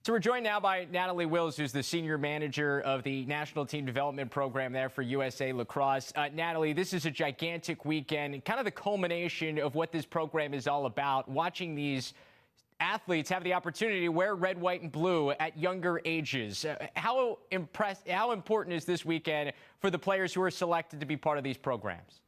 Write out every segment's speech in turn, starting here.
So we're joined now by Natalie Wills, who's the senior manager of the National Team Development Program there for USA Lacrosse. Natalie, this is a gigantic weekend, kind of the culmination of what this program is all about. Watching these athletes have the opportunity to wear red, white, and blue at younger ages. How important is this weekend for the players who are selected to be part of these programs?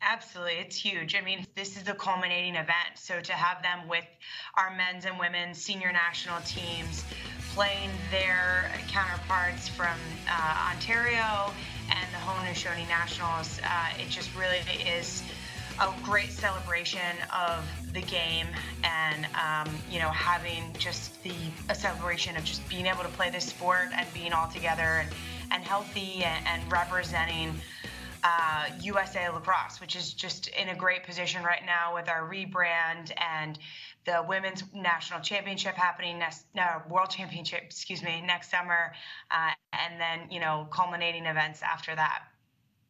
Absolutely. It's huge. I mean, this is the culminating event. So to have them with our men's and women's senior national teams playing their counterparts from Ontario and the Haudenosaunee Nationals, it just really is a great celebration of the game and, having just a celebration of just being able to play this sport and being all together and healthy and representing USA Lacrosse, which is just in a great position right now with our rebrand and the women's national championship happening world championship, next summer, and then, culminating events after that.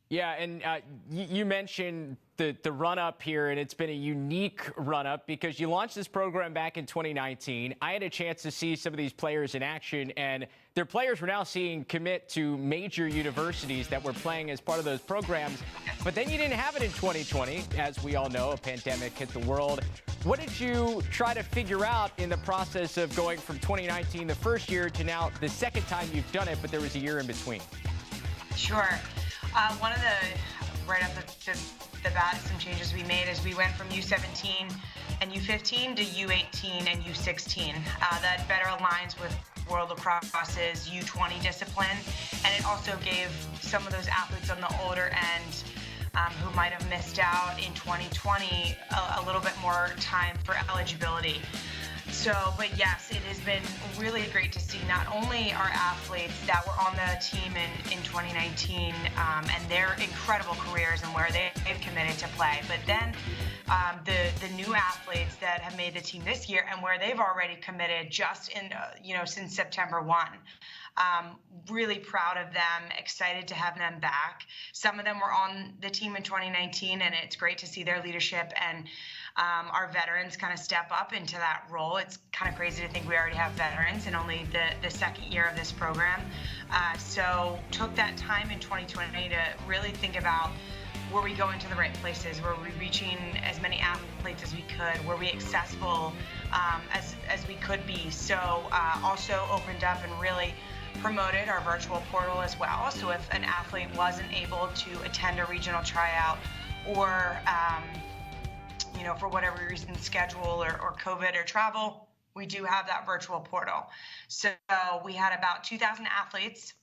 Yeah, and you mentioned the run-up here, and it's been a unique run-up because you launched this program back in 2019. I had a chance to see some of these players in action, and their players were now seeing commit to major universities that were playing as part of those programs. But then you didn't have it in 2020. As we all know, a pandemic hit the world. What did you try to figure out in the process of going from 2019, the first year, to now the second time you've done it, but there was a year in between? Sure. One of right off the bat, some changes we made is we went from U17 and U15 to U18 and U16. That better aligns with World Lacrosse's U20 discipline, and it also gave some of those athletes on the older end who might have missed out in 2020 a little bit more time for eligibility. But yes, it has been really great to see not only our athletes that were on the team in 2019 and their incredible careers and where they've committed to play, but then the new athletes that have made the team this year and where they've already committed just in, since September 1. Really proud of them, excited to have them back. Some of them were on the team in 2019, and it's great to see their leadership and our veterans kind of step up into that role. It's kind of crazy to think we already have veterans in only the second year of this program. So took that time in 2020 to really think about, were we going to the right places? Were we reaching as many athletes as we could? Were we accessible as we could be? So also opened up and really promoted our virtual portal as well. So if an athlete wasn't able to attend a regional tryout or for whatever reason, schedule or COVID or travel, we do have that virtual portal. So we had about 2,000 athletes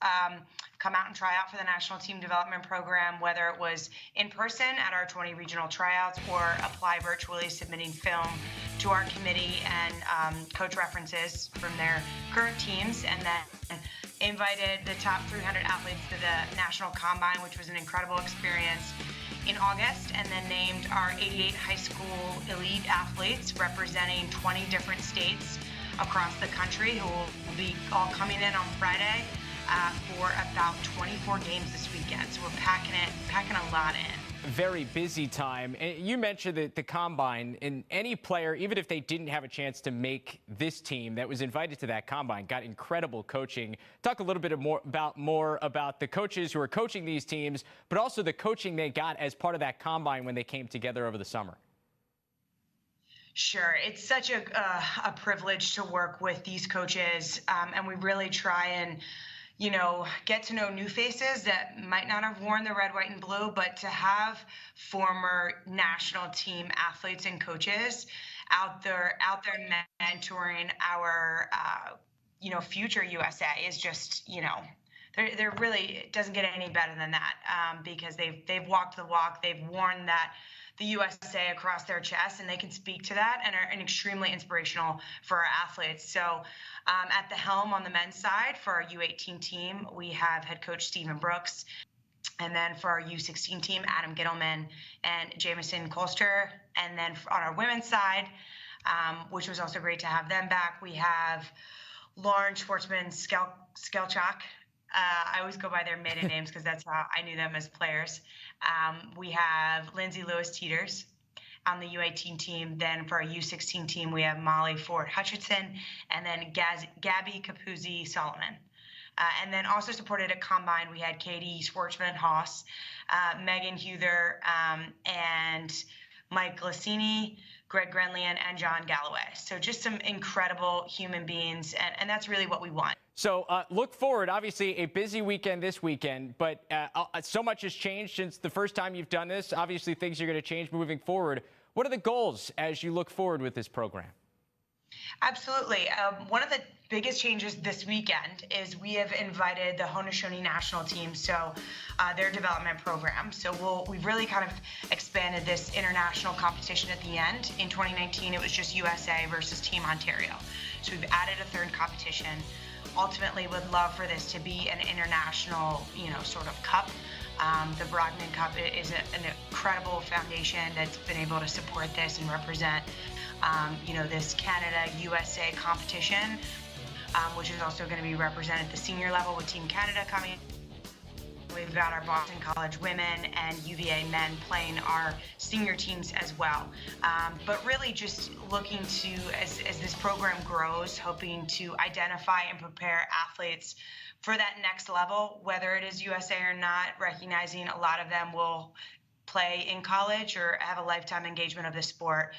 come out and try out for the National Team Development Program, whether it was in person at our 20 regional tryouts or apply virtually, submitting film to our committee and coach references from their current teams, and then invited the top 300 athletes to the National Combine, which was an incredible experience in August, and then named our 88 high school elite athletes representing 20 different states across the country who will be all coming in on Friday for about 24 games this weekend. So we're packing a lot in. Very busy time. You mentioned the Combine, and any player, even if they didn't have a chance to make this team that was invited to that Combine, got incredible coaching. Talk a little bit more about the coaches who are coaching these teams, but also the coaching they got as part of that Combine when they came together over the summer. Sure. It's such a privilege to work with these coaches, and we really try and get to know new faces that might not have worn the red, white, and blue, but to have former national team athletes and coaches out there mentoring our, future USA is just, they're really, it doesn't get any better than that because they've walked the walk, they've worn the USA across their chest, and they can speak to that and are extremely inspirational for our athletes. So at the helm on the men's side for our U18 team, we have head coach Stephen Brooks. And then for our U16 team, Adam Gittleman and Jamison Colster. And then on our women's side, which was also great to have them back, we have Lauren Schwartzman-Skelchak. I always go by their maiden names because that's how I knew them as players. We have Lindsay Lewis-Teeters, on the U18 team. Then for our U16 team, we have Molly Ford Hutchinson and then Gabby Capuzzi Solomon. And then also supported at Combine, we had Katie Schwartzman Haas, Megan Huther, and Mike Glacini, Greg Grenlian, and John Galloway. So just some incredible human beings, and that's really what we want. So look forward, obviously a busy weekend this weekend, but so much has changed since the first time you've done this. Obviously things are going to change moving forward. What are the goals as you look forward with this program? Absolutely. One of the biggest changes this weekend is we have invited the Haudenosaunee national team, so their development program. So we've really kind of expanded this international competition at the end. In 2019, it was just USA versus Team Ontario. So we've added a third competition. Ultimately, would love for this to be an international, sort of cup. The Brogden Cup is an incredible foundation that's been able to support this and represent, this Canada-USA competition, which is also going to be represented at the senior level with Team Canada coming. We've got our Boston College women and UVA men playing our senior teams as well. But really just looking to, as this program grows, hoping to identify and prepare athletes for that next level, whether it is USA or not, recognizing a lot of them will play in college or have a lifetime engagement of the sport,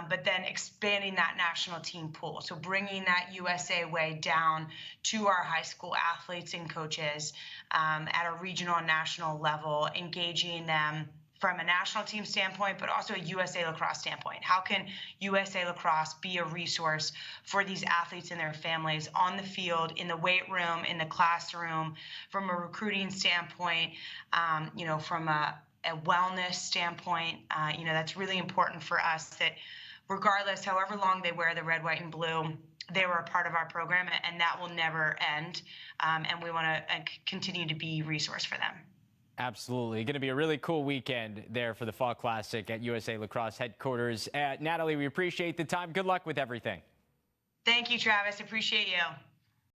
but then expanding that national team pool. So bringing that USA way down to our high school athletes and coaches at a regional and national level, engaging them from a national team standpoint, but also a USA Lacrosse standpoint. How can USA Lacrosse be a resource for these athletes and their families on the field, in the weight room, in the classroom, from a recruiting standpoint, from a wellness standpoint, that's really important for us, that regardless, however long they wear the red, white, and blue, they were a part of our program, and that will never end. And we want to continue to be a resource for them. Absolutely. Going to be a really cool weekend there for the Fall Classic at USA Lacrosse headquarters. Natalie, we appreciate the time. Good luck with everything. Thank you, Travis. Appreciate you.